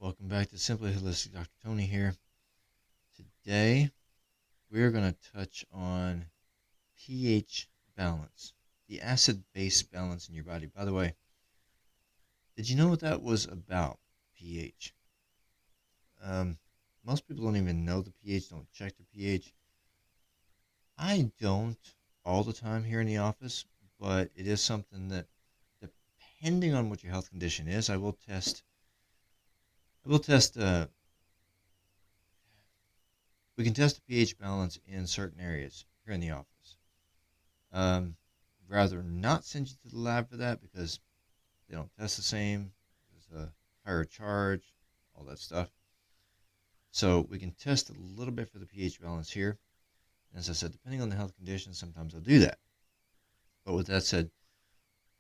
Welcome back to Simply Holistic. Dr. Tony here. Today, we're going to touch on pH balance, the acid-base balance in your body. By the way, did you know what that was about, pH? Most people don't even know the pH, don't check the pH. I don't all the time here in the office, but it is something that, depending on what your health condition is, I will test. We can test the pH balance in certain areas here in the office. Rather not send you to the lab for that because they don't test the same. There's a higher charge, all that stuff. So we can test a little bit for the pH balance here. And as I said, depending on the health condition, sometimes I'll do that. But with that said,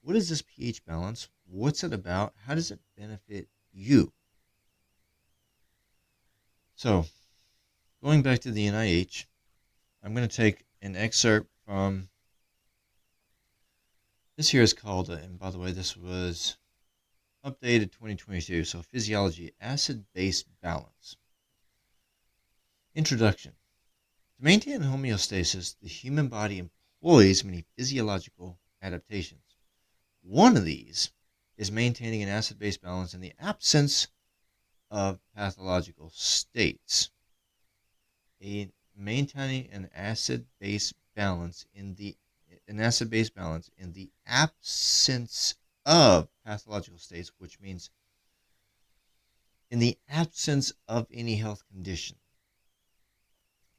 what is this pH balance? What's it about? How does it benefit you? So, going back to the NIH, I'm going to take an excerpt from this here is called, and by the way, this was updated 2022, so Physiology, Acid-Base Balance. Introduction. To maintain homeostasis, the human body employs many physiological adaptations. One of these is maintaining an acid-base balance in the absence of pathological states. Maintaining an acid-base balance in the absence of pathological states, which means in the absence of any health condition.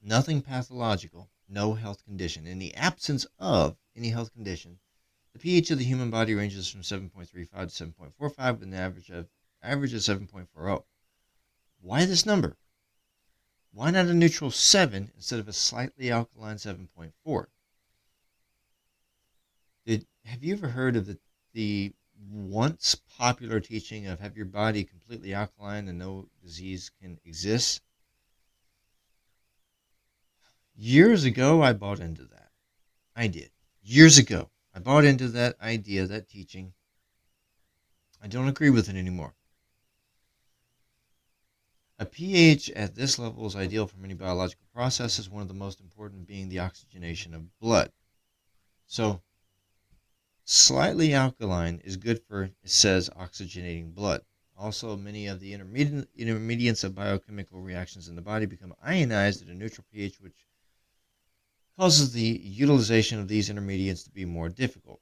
Nothing pathological, no health condition. In the absence of any health condition, the pH of the human body ranges from 7.35 to 7.45 with an average of 7.40. Why this number? Why not a neutral 7 instead of a slightly alkaline 7.4? Have you ever heard of the once popular teaching of have your body completely alkaline and no disease can exist? Years ago, I bought into that. I did. Years ago, I bought into that idea, that teaching. I don't agree with it anymore. A pH at this level is ideal for many biological processes, one of the most important being the oxygenation of blood. So, slightly alkaline is good for, it says, oxygenating blood. Also, many of the intermediates of biochemical reactions in the body become ionized at a neutral pH, which causes the utilization of these intermediates to be more difficult.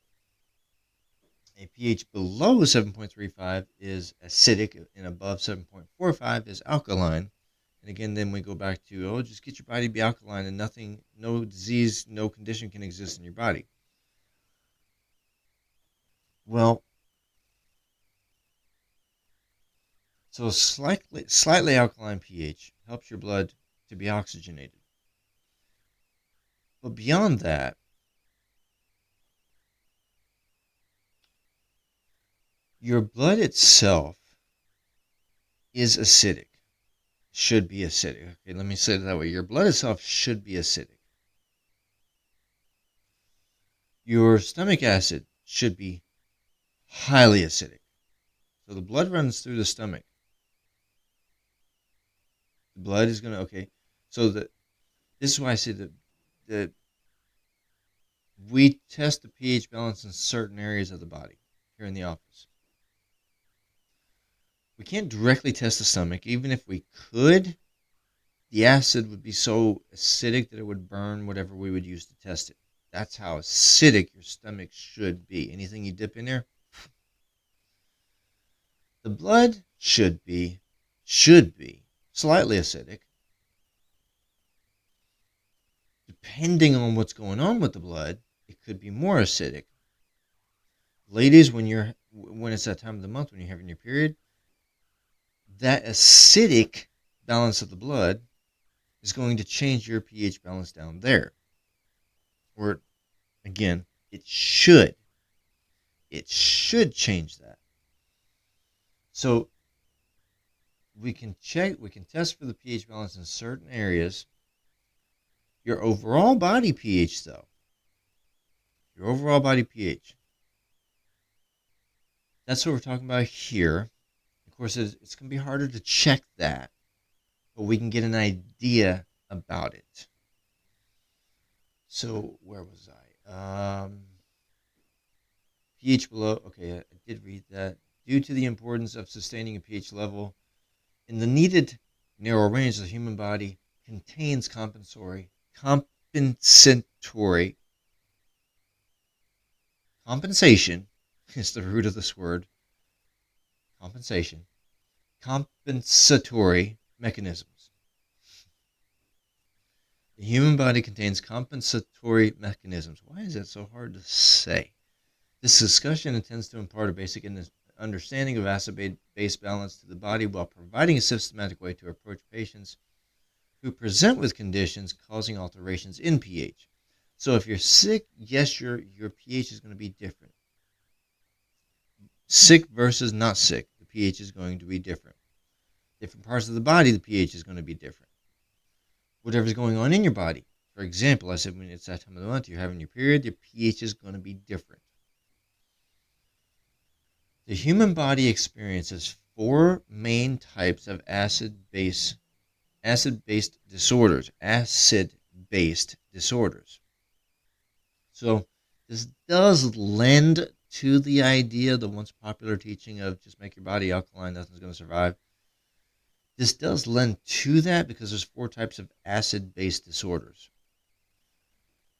A pH below 7.35 is acidic, and above 7.45 is alkaline. And again, then we go back to, just get your body to be alkaline and nothing, no disease, no condition can exist in your body. Well, so slightly alkaline pH helps your blood to be oxygenated. But beyond that, your blood itself is acidic, should be acidic. Okay, let me say it that way. Your blood itself should be acidic. Your stomach acid should be highly acidic. So the blood runs through the stomach. The blood is going to, okay, so this is why I say that we test the pH balance in certain areas of the body here in the office. We can't directly test the stomach. Even if we could, the acid would be so acidic that it would burn whatever we would use to test it. That's how acidic your stomach should be. Anything you dip in there. The blood should be slightly acidic. Depending on what's going on with the blood, it could be more acidic. Ladies, when it's that time of the month when you're having your period, that acidic balance of the blood is going to change your pH balance down there. Or, again, it should. It should change that. So, we can test for the pH balance in certain areas. Your overall body pH, though, that's what we're talking about here. course, it's going to be harder to check that, but we can get an idea about it. So where was I? pH below. Okay, I did read that. Due to the importance of sustaining a pH level in the needed narrow range, the human body contains compensatory compensation is the root of this word. Compensatory mechanisms. The human body contains compensatory mechanisms. Why is that so hard to say? This discussion intends to impart a basic understanding of acid-base balance to the body while providing a systematic way to approach patients who present with conditions causing alterations in pH. So if you're sick, yes, your pH is going to be different. Sick versus not sick, the pH is going to be different. Different parts of the body, the pH is going to be different. Whatever's going on in your body. For example, I said when it's that time of the month, you're having your period, your pH is going to be different. The human body experiences 4 main types of acid-based disorders. So this does lend to the idea, the once popular teaching of just make your body alkaline, nothing's going to survive. This does lend to that because there's 4 types of acid-based disorders.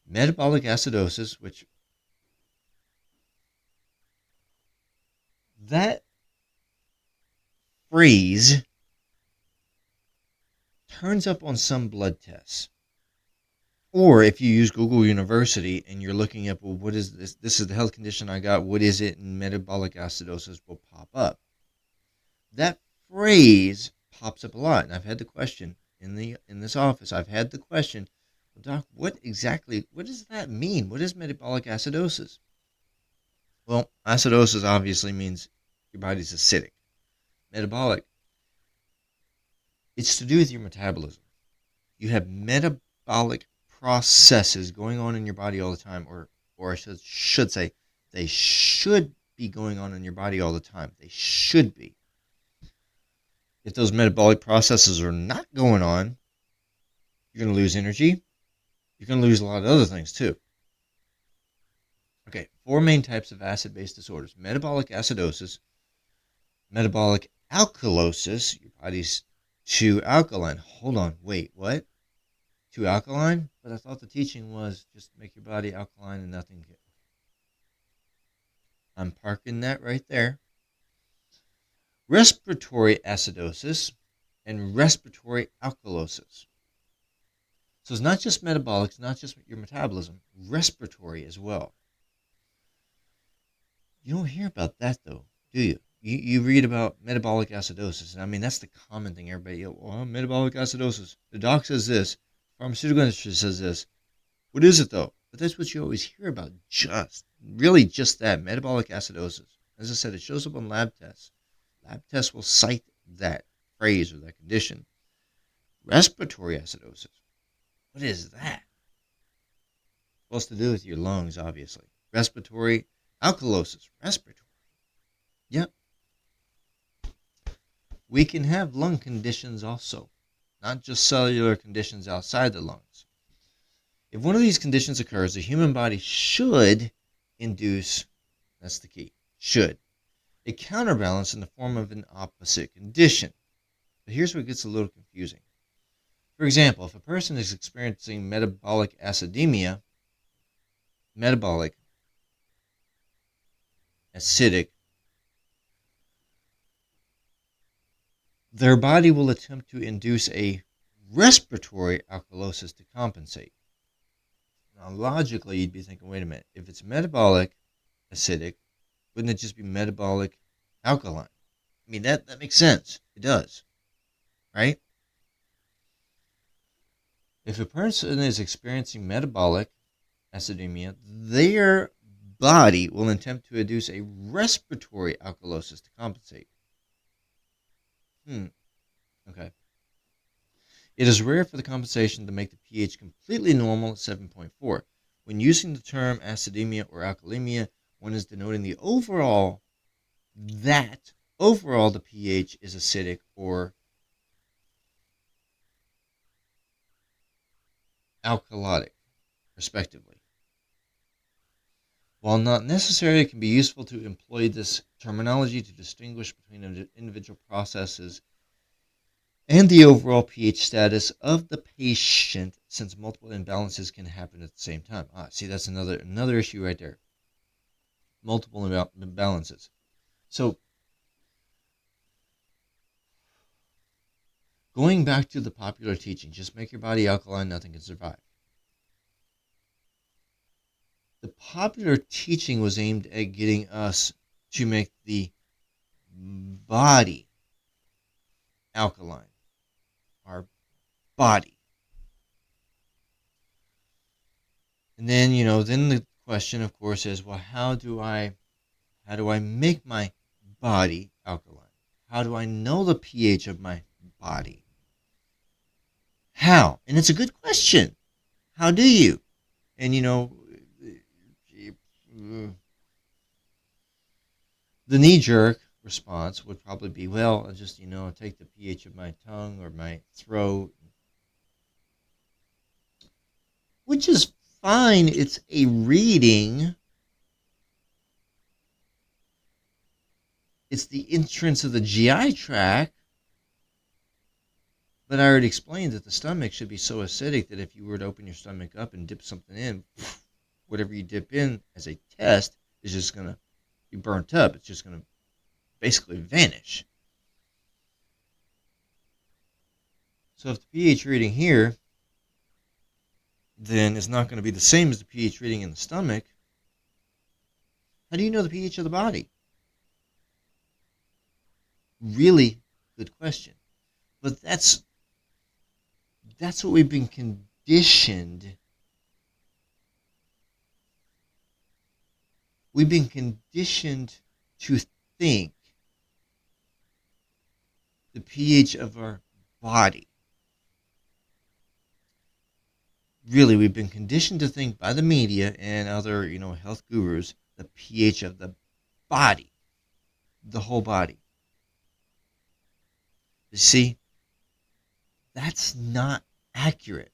Metabolic acidosis, which that phrase turns up on some blood tests. Or if you use Google University and you're looking up, well, what is this? This is the health condition I got. What is it? And metabolic acidosis will pop up. That phrase pops up a lot. And I've had the question in this office. I've had the question, well, Doc, what does that mean? What is metabolic acidosis? Well, acidosis obviously means your body's acidic. Metabolic, it's to do with your metabolism. You have metabolic processes going on in your body all the time, or I should say, they should be going on in your body all the time. They should be. If those metabolic processes are not going on, you're going to lose energy. You're going to lose a lot of other things too. Okay, 4 main types of acid-base disorders. Metabolic acidosis, metabolic alkalosis, your body's too alkaline. Hold on, wait, what? Too alkaline? But I thought the teaching was just make your body alkaline and nothing. I'm parking that right there. Respiratory acidosis and respiratory alkalosis. So it's not just metabolic, it's not just your metabolism, respiratory as well. You don't hear about that though, do you? You read about metabolic acidosis, and I mean, that's the common thing. Everybody, well, metabolic acidosis. The doc says this. Pharmaceutical industry says this. What is it though? But that's what you always hear about. Just that, metabolic acidosis. As I said, it shows up on lab tests. Lab tests will cite that phrase or that condition. Respiratory acidosis. What is that? Supposed to do with your lungs, obviously. Respiratory alkalosis. Respiratory. Yep. We can have lung conditions also, not just cellular conditions outside the lungs. If one of these conditions occurs, the human body should induce, that's the key, should, a counterbalance in the form of an opposite condition. But here's where it gets a little confusing. For example, if a person is experiencing metabolic acidemia, metabolic acidic, their body will attempt to induce a respiratory alkalosis to compensate. Now, logically, you'd be thinking, wait a minute, if it's metabolic acidic, wouldn't it just be metabolic alkaline? I mean, that makes sense. It does, right? If a person is experiencing metabolic acidemia, their body will attempt to induce a respiratory alkalosis to compensate. Okay. It is rare for the compensation to make the pH completely normal at 7.4. When using the term acidemia or alkalemia, one is denoting the overall overall the pH is acidic or alkalotic, respectively. While not necessary, it can be useful to employ this terminology to distinguish between individual processes and the overall pH status of the patient, since multiple imbalances can happen at the same time. See, that's another issue right there. Multiple imbalances. So, going back to the popular teaching, just make your body alkaline, nothing can survive. The popular teaching was aimed at getting us to make the body alkaline, our body. And then, then the question, of course, is, well, how do I make my body alkaline? How do I know the pH of my body? How? And it's a good question. How do you? And, the knee-jerk response would probably be, well, I'll just, take the pH of my tongue or my throat, which is fine. It's a reading. It's the entrance of the GI tract. But I already explained that the stomach should be so acidic that if you were to open your stomach up and dip something in, whatever you dip in as a test is just going to be burnt up. It's just going to basically vanish. So if the pH reading here then is not going to be the same as the pH reading in the stomach, how do you know the pH of the body? Really good question. But that's what we've been conditioned. We've been conditioned to think the pH of our body. Really, we've been conditioned to think by the media and other, health gurus, the pH of the body, the whole body. You see, that's not accurate.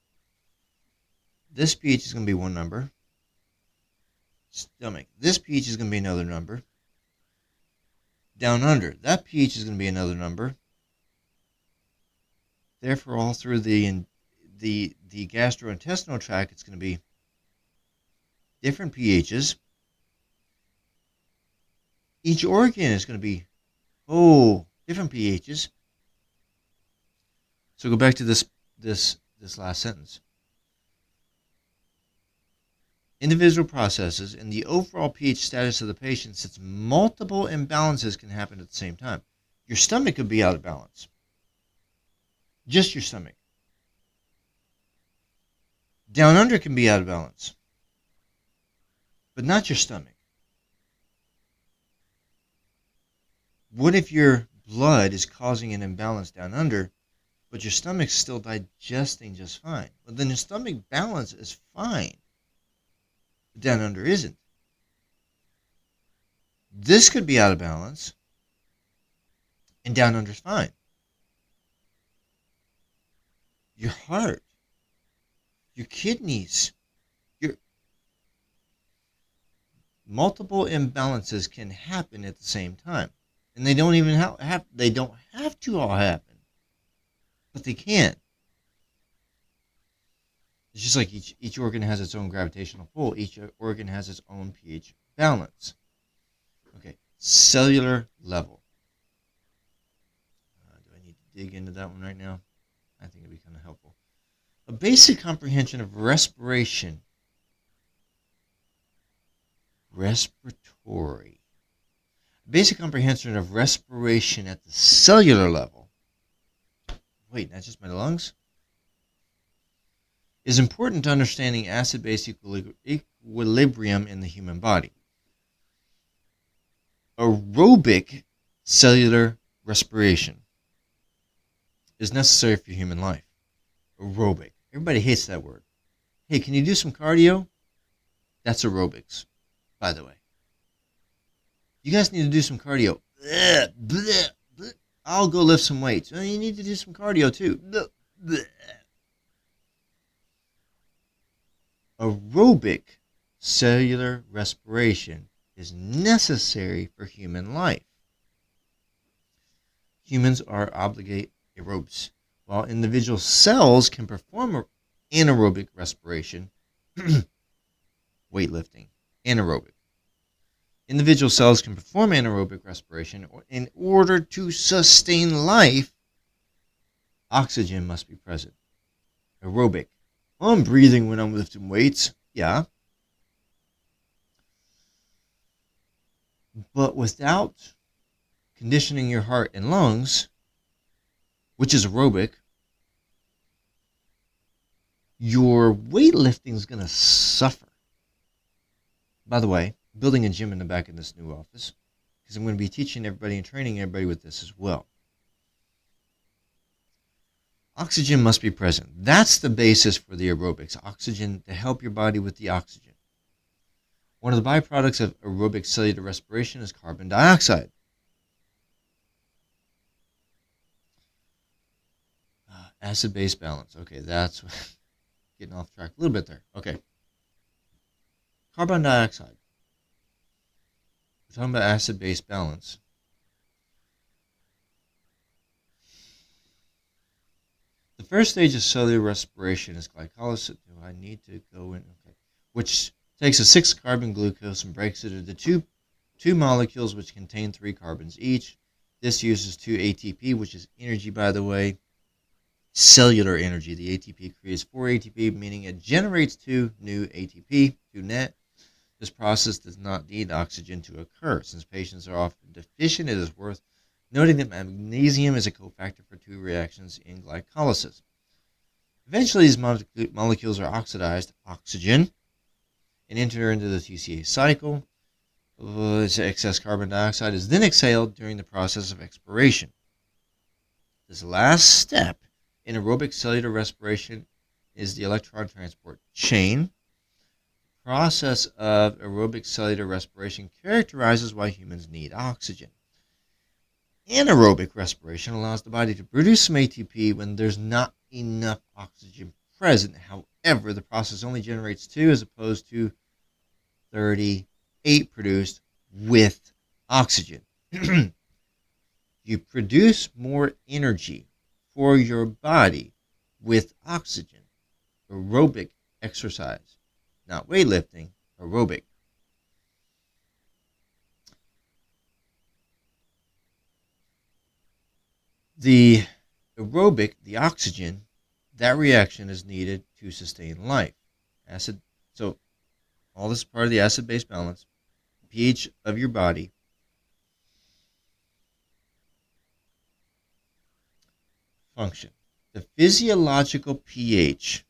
This pH is going to be one number. Stomach. This pH is going to be another number. Down under. That pH is going to be another number. Therefore, all through the gastrointestinal tract, it's going to be different pHs. Each organ is going to be, different pHs. So go back to this last sentence. Individual processes and the overall pH status of the patient, since multiple imbalances can happen at the same time. Your stomach could be out of balance. Just your stomach. Down under can be out of balance, but not your stomach. What if your blood is causing an imbalance down under, but your stomach's still digesting just fine? Well, then your stomach balance is fine, but down under isn't. This could be out of balance, and down under is fine. Your heart, your kidneys, your multiple imbalances can happen at the same time, and they don't even they don't have to all happen, but they can. It's just like each organ has its own gravitational pull. Each organ has its own pH balance. Okay, cellular level. Do I need to dig into that one right now? I think it'd be kind of helpful. A basic comprehension of respiration. Respiratory. A basic comprehension of respiration at the cellular level. Wait, not just my lungs? Is important to understanding acid-base equilibrium in the human body. Aerobic cellular respiration is necessary for human life. Aerobic. Everybody hates that word. Hey, can you do some cardio? That's aerobics, by the way. You guys need to do some cardio. bleh, bleh, bleh. I'll go lift some weights. You need to do some cardio too. Bleh, bleh. Aerobic cellular respiration is necessary for human life. Humans are obligate aerobes, while individual cells can perform anaerobic respiration, weightlifting, anaerobic. Individual cells can perform anaerobic respiration. In order to sustain life, oxygen must be present. Aerobic. Well, I'm breathing when I'm lifting weights. Yeah. But without conditioning your heart and lungs, which is aerobic, your weightlifting is going to suffer. By the way, building a gym in the back of this new office, because I'm going to be teaching everybody and training everybody with this as well. Oxygen must be present. That's the basis for the aerobics. Oxygen to help your body with the oxygen. One of the byproducts of aerobic cellular respiration is carbon dioxide. Acid-base balance. Okay, that's getting off track a little bit there. Okay. Carbon dioxide. We're talking about acid-base balance. The first stage of cellular respiration is glycolysis. Do I need to go in? Okay. Which takes a 6-carbon glucose and breaks it into two molecules which contain 3 carbons each. This uses 2 ATP, which is energy, by the way. Cellular energy. The ATP creates 4 ATP, meaning it generates 2 new ATP, 2 net. This process does not need oxygen to occur. Since patients are often deficient, it is worth noting that magnesium is a cofactor for 2 reactions in glycolysis. Eventually, these molecules are oxidized, oxygen, and enter into the TCA cycle. Excess carbon dioxide is then exhaled during the process of expiration. This last step in aerobic cellular respiration is the electron transport chain. The process of aerobic cellular respiration characterizes why humans need oxygen. Anaerobic respiration allows the body to produce some ATP when there's not enough oxygen present. However, the process only generates 2 as opposed to 38 produced with oxygen. You produce more energy for your body with oxygen. Aerobic exercise, not weightlifting, aerobic. The aerobic, the oxygen, that reaction is needed to sustain life. So all this is part of the acid-base balance. pH of your body. Function. The physiological pH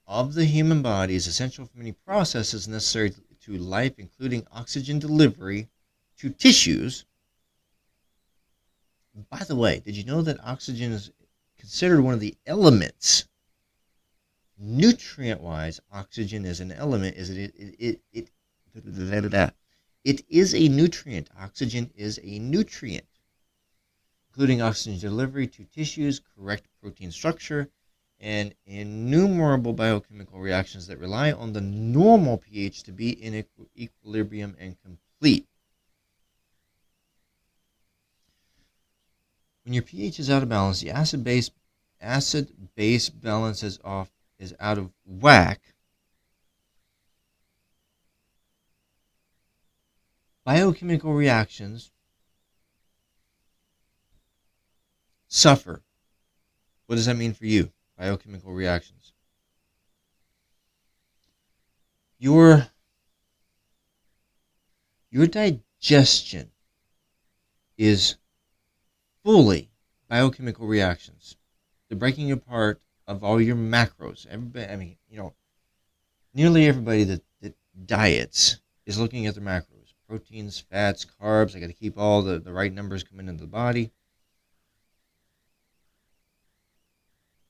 of the human body is essential for many processes necessary to life, including oxygen delivery to tissues. By the way, did you know that oxygen is considered one of the elements? Nutrient-wise, oxygen is an element. It is a nutrient. Oxygen is a nutrient, including oxygen delivery to tissues, correct protein structure, and innumerable biochemical reactions that rely on the normal pH to be in equilibrium and complete. When your pH is out of balance, the acid-base balance is out of whack. Biochemical reactions suffer. What does that mean for you? Biochemical reactions. Your digestion is fully biochemical reactions. The breaking apart of all your macros. Everybody, nearly everybody that diets is looking at their macros. Proteins, fats, carbs. I got to keep all the right numbers coming into the body.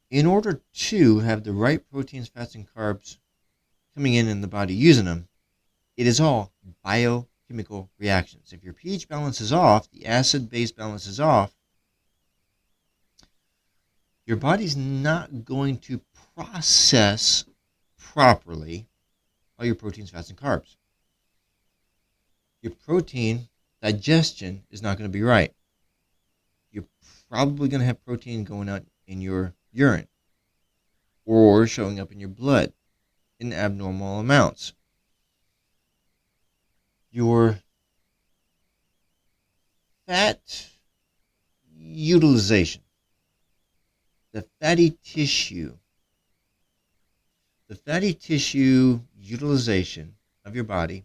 In order to have the right proteins, fats, and carbs coming in the body using them, it is all biochemical chemical reactions. If your pH balance is off, the acid-base balance is off, your body's not going to process properly all your proteins, fats, and carbs. Your protein digestion is not going to be right. You're probably going to have protein going out in your urine or showing up in your blood in abnormal amounts. Your fat utilization, the fatty tissue utilization of your body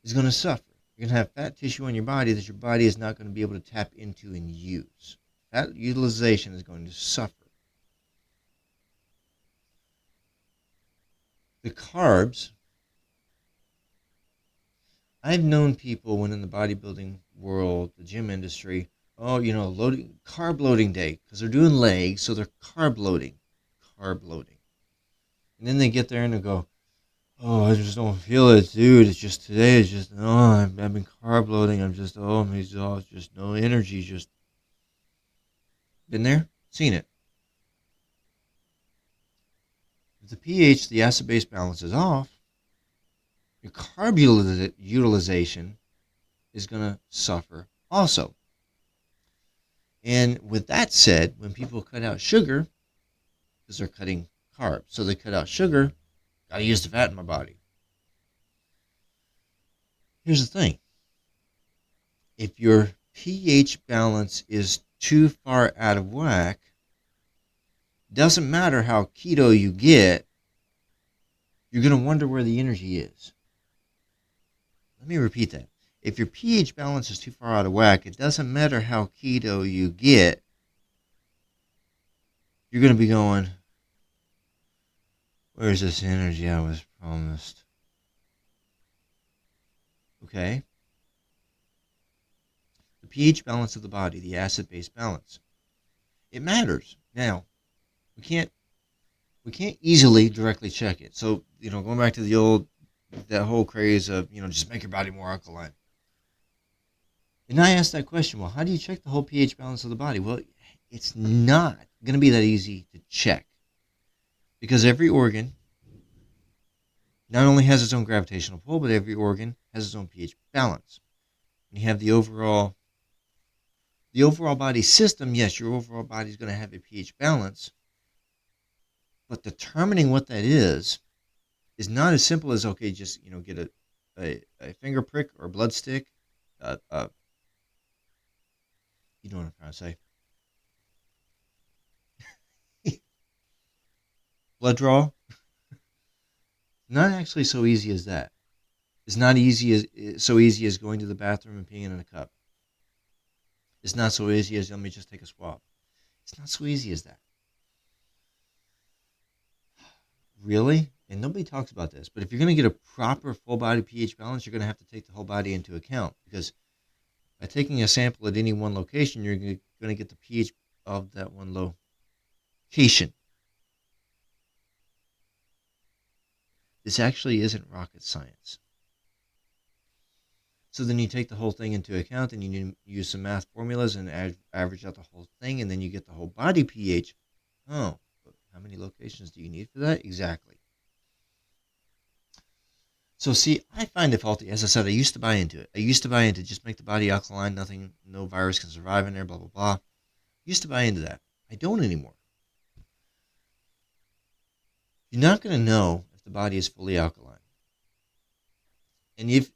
is going to suffer. You're going to have fat tissue on your body that your body is not going to be able to tap into and use. Fat utilization is going to suffer. The carbs, I've known people when in the bodybuilding world, the gym industry, carb loading day, because they're doing legs, so they're carb loading. And then they get there and they go, oh, I just don't feel it, dude. It's just today. It's just, I've been carb loading. I'm exhausted. Just no energy. Just been there, seen it. If the pH, the acid-base balance is off, your carb utilization is going to suffer also. And with that said, when people cut out sugar, because they're cutting carbs, so they cut out sugar, got to use the fat in my body. Here's the thing. If your pH balance is too far out of whack, doesn't matter how keto you get, you're going to wonder where the energy is. Let me repeat that. If your pH balance is too far out of whack, it doesn't matter how keto you get, you're going to be going, where's this energy I was promised? Okay? The pH balance of the body, the acid-base balance, it matters. Now, we can't easily directly check it. So, going back to that whole craze of, just make your body more alkaline. And I asked that question, well, how do you check the whole pH balance of the body? Well, it's not going to be that easy to check, because every organ not only has its own gravitational pull, but every organ has its own pH balance. When you have the overall body system, yes, your overall body is going to have a pH balance, but determining what that is not as simple as, okay, just, get a finger prick or a blood stick, you know what I'm trying to say. Blood draw. Not actually so easy as that. It's not so easy as going to the bathroom and peeing in a cup. It's not so easy as, let me just take a swab. It's not so easy as that. Really? And nobody talks about this, but if you're going to get a proper full body pH balance, you're going to have to take the whole body into account, because by taking a sample at any one location, you're going to get the pH of that one location. This actually isn't rocket science. So then you take the whole thing into account, and you use some math formulas and average out the whole thing, and then you get the whole body pH. Oh, but how many locations do you need for that? Exactly. So see, I find it faulty. As I said, I used to buy into it. I used to buy into just make the body alkaline, no virus can survive in there, blah, blah, blah. I used to buy into that. I don't anymore. You're not going to know if the body is fully alkaline. And if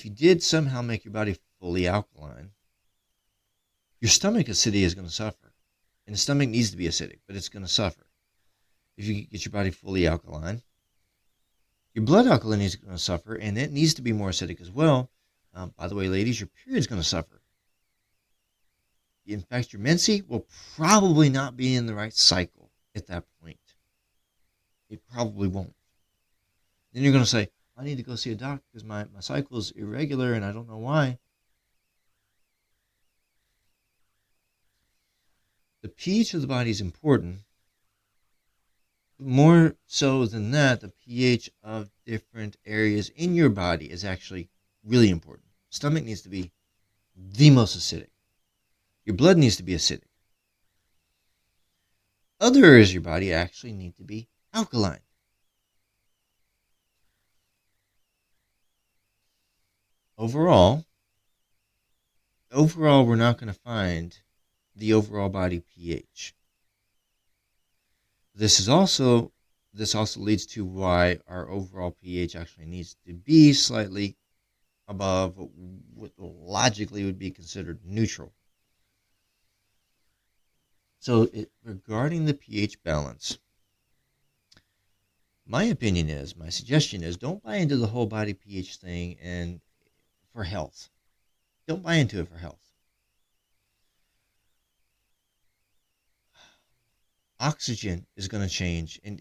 you did somehow make your body fully alkaline, your stomach acidity is going to suffer. And the stomach needs to be acidic, but it's going to suffer. If you get your body fully alkaline, your blood alkalinity is going to suffer, and it needs to be more acidic as well. By the way, ladies, your period is going to suffer. In fact, your menses will probably not be in the right cycle at that point. It probably won't. Then you're going to say, I need to go see a doctor because my cycle is irregular and I don't know why. The pH of the body is important More so than that, the pH of different areas in your body is actually really important. Stomach needs to be the most acidic. Your blood needs to be acidic. Other areas of your body actually need to be alkaline. Overall, we're not going to find the overall body pH. This also leads to why our overall pH actually needs to be slightly above what logically would be considered neutral. So, regarding the pH balance, my suggestion is, don't buy into the whole body pH thing and for health. Don't buy into it for health. Oxygen is going to change, and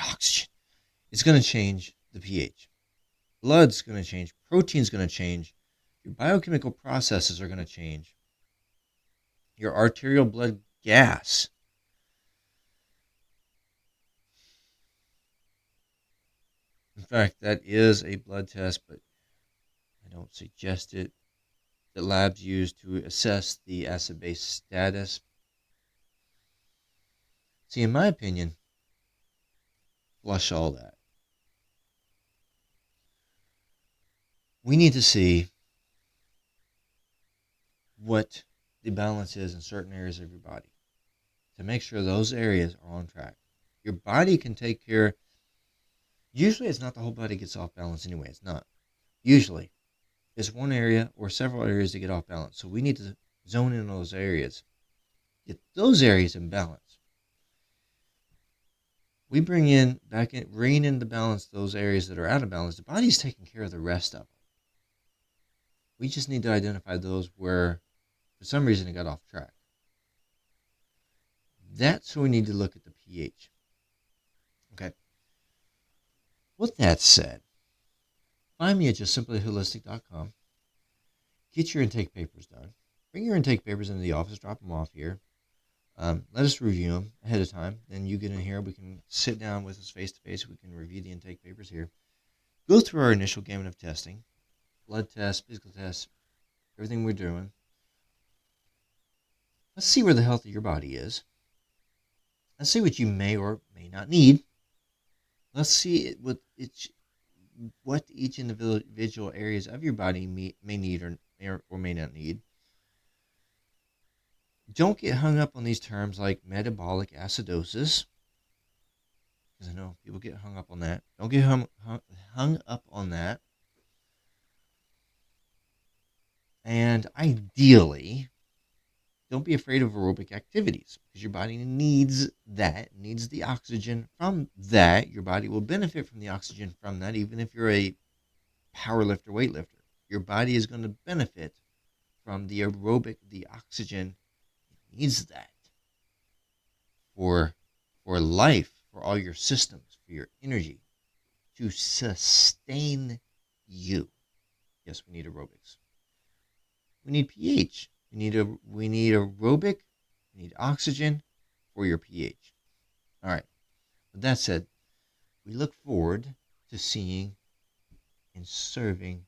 oxygen. It's going to change the pH. Blood's going to change. Protein's going to change. Your biochemical processes are going to change. Your arterial blood gas. In fact, that is a blood test, but I don't suggest it. The labs use to assess the acid-base status. See, in my opinion, flush all that. We need to see what the balance is in certain areas of your body to make sure those areas are on track. Your body can take care. Usually, it's not the whole body gets off balance anyway. It's not. Usually, it's one area or several areas that get off balance. So we need to zone in on those areas. Get those areas in balance. We bring in into balance those areas that are out of balance. The body's taking care of the rest of them. We just need to identify those where, for some reason, it got off track. That's where we need to look at the pH. Okay. With that said, find me at justsimplyholistic.com. Get your intake papers done. Bring your intake papers into the office. Drop them off here. Let us review them ahead of time. Then you get in here. We can sit down with us face to face. We can review the intake papers here. Go through our initial gamut of testing. Blood tests, physical tests, everything we're doing. Let's see where the health of your body is. Let's see what you may or may not need. Let's see what each individual areas of your body may need or may not need. Don't get hung up on these terms like metabolic acidosis, because I know people get hung up on that. Don't get hung up on that. And ideally, don't be afraid of aerobic activities, because your body needs the oxygen from that. Your body will benefit from the oxygen from that, even if you're a power lifter, weightlifter. Your body is going to benefit from the oxygen. It needs that for life, for all your systems, for your energy, to sustain you. Yes, we need aerobics. We need pH. We need aerobic. We need oxygen for your pH. All right. With that said, we look forward to seeing and serving